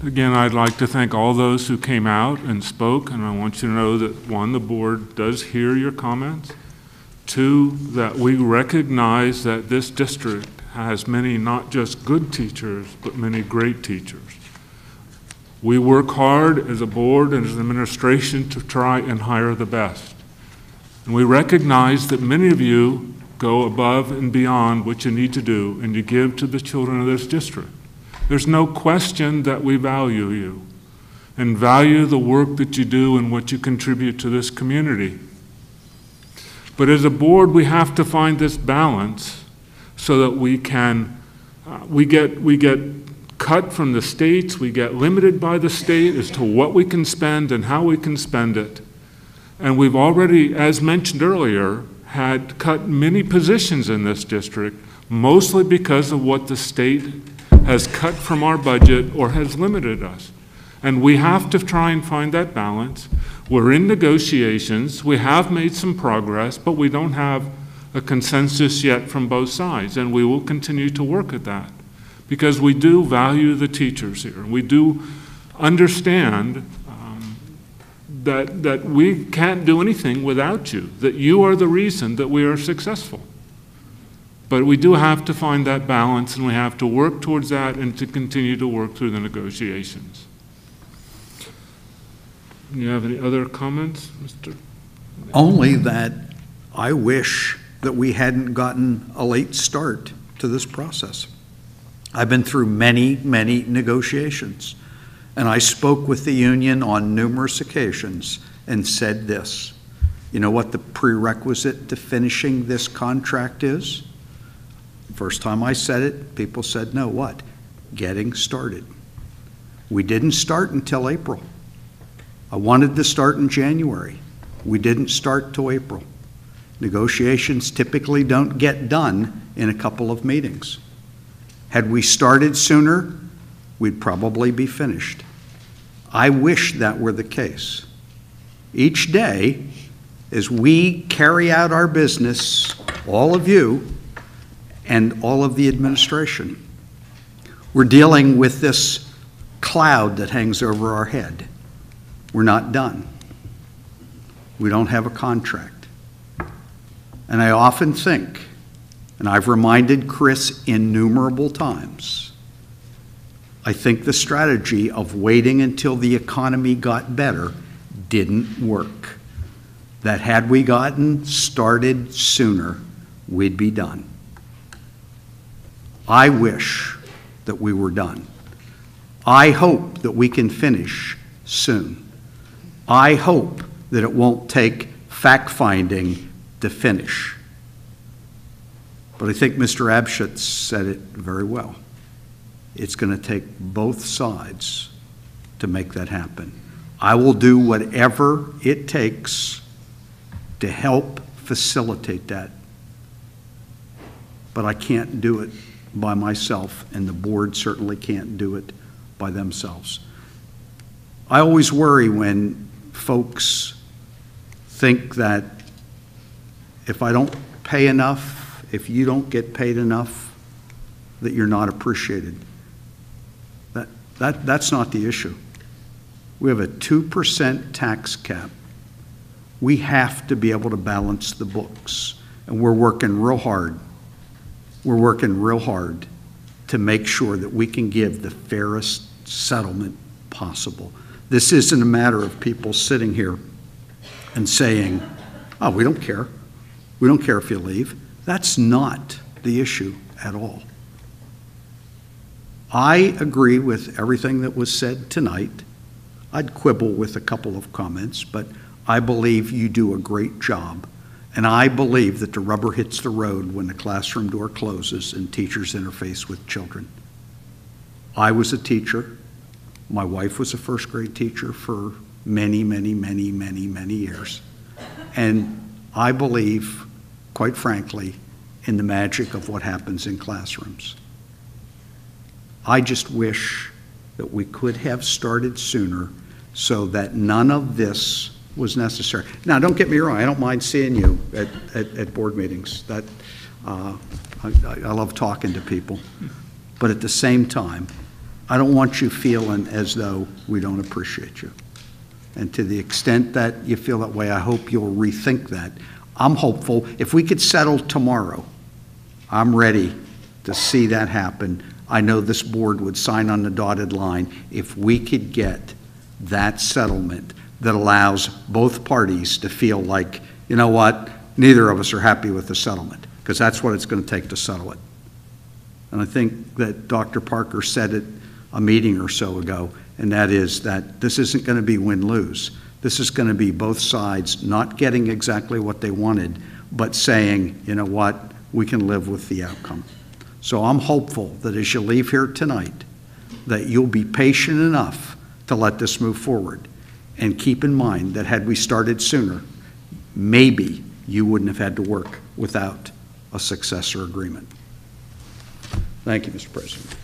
Again, I'd like to thank all those who came out and spoke, and I want you to know that, one, the board does hear your comments. Two, that we recognize that this district has many not just good teachers, but many great teachers. We work hard as a board and as an administration to try and hire the best. And we recognize that many of you go above and beyond what you need to do and you give to the children of this district. There's no question that we value you and value the work that you do and what you contribute to this community. But as a board, we have to find this balance so that we can, we get cut from the states, we get limited by the state as to what we can spend and how we can spend it. And we've already, as mentioned earlier, had cut many positions in this district, mostly because of what the state has cut from our budget or has limited us. And we have to try and find that balance. We're in negotiations. We have made some progress, but we don't have a consensus yet from both sides, and we will continue to work at that because we do value the teachers here. We do understand that we can't do anything without you, that you are the reason that we are successful. But we do have to find that balance, and we have to work towards that and to continue to work through the negotiations. Do you have any other comments, Mr.? Only that I wish that we hadn't gotten a late start to this process. I've been through many, many negotiations, and I spoke with the union on numerous occasions and said this: you know what the prerequisite to finishing this contract is? First time I said it, people said, no, what? Getting started. We didn't start until April. I wanted to start in January. We didn't start till April. Negotiations typically don't get done in a couple of meetings. Had we started sooner, we'd probably be finished. I wish that were the case. Each day, as we carry out our business, all of you and all of the administration, we're dealing with this cloud that hangs over our head. We're not done. We don't have a contract. And I often think, and I've reminded Chris innumerable times, I think the strategy of waiting until the economy got better didn't work. That had we gotten started sooner, we'd be done. I wish that we were done. I hope that we can finish soon. I hope that it won't take fact-finding to finish. But I think Mr. Abschutz said it very well. It's going to take both sides to make that happen. I will do whatever it takes to help facilitate that. But I can't do it by myself, and the board certainly can't do it by themselves. I always worry when folks think that if I don't pay enough, if you don't get paid enough, that you're not appreciated. That's not the issue. We have a 2% tax cap. We have to be able to balance the books, and we're working real hard. We're working real hard to make sure that we can give the fairest settlement possible. This isn't a matter of people sitting here and saying, oh, we don't care. We don't care if you leave. That's not the issue at all. I agree with everything that was said tonight. I'd quibble with a couple of comments, but I believe you do a great job. And I believe that the rubber hits the road when the classroom door closes and teachers interface with children. I was a teacher. My wife was a first grade teacher for many, many, many, many, many years. And I believe, quite frankly, in the magic of what happens in classrooms. I just wish that we could have started sooner so that none of this was necessary. Now, don't get me wrong, I don't mind seeing you at board meetings. That I love talking to people. But at the same time, I don't want you feeling as though we don't appreciate you. And to the extent that you feel that way, I hope you'll rethink that. I'm hopeful. If we could settle tomorrow, I'm ready to see that happen. I know this board would sign on the dotted line if we could get that settlement that allows both parties to feel like, you know what, neither of us are happy with the settlement, because that's what it's going to take to settle it. And I think that Dr. Parker said it a meeting or so ago, and that is that this isn't going to be win-lose. This is going to be both sides not getting exactly what they wanted, but saying, you know what, we can live with the outcome. So I'm hopeful that as you leave here tonight, that you'll be patient enough to let this move forward. And keep in mind that had we started sooner, maybe you wouldn't have had to work without a successor agreement. Thank you, Mr. President.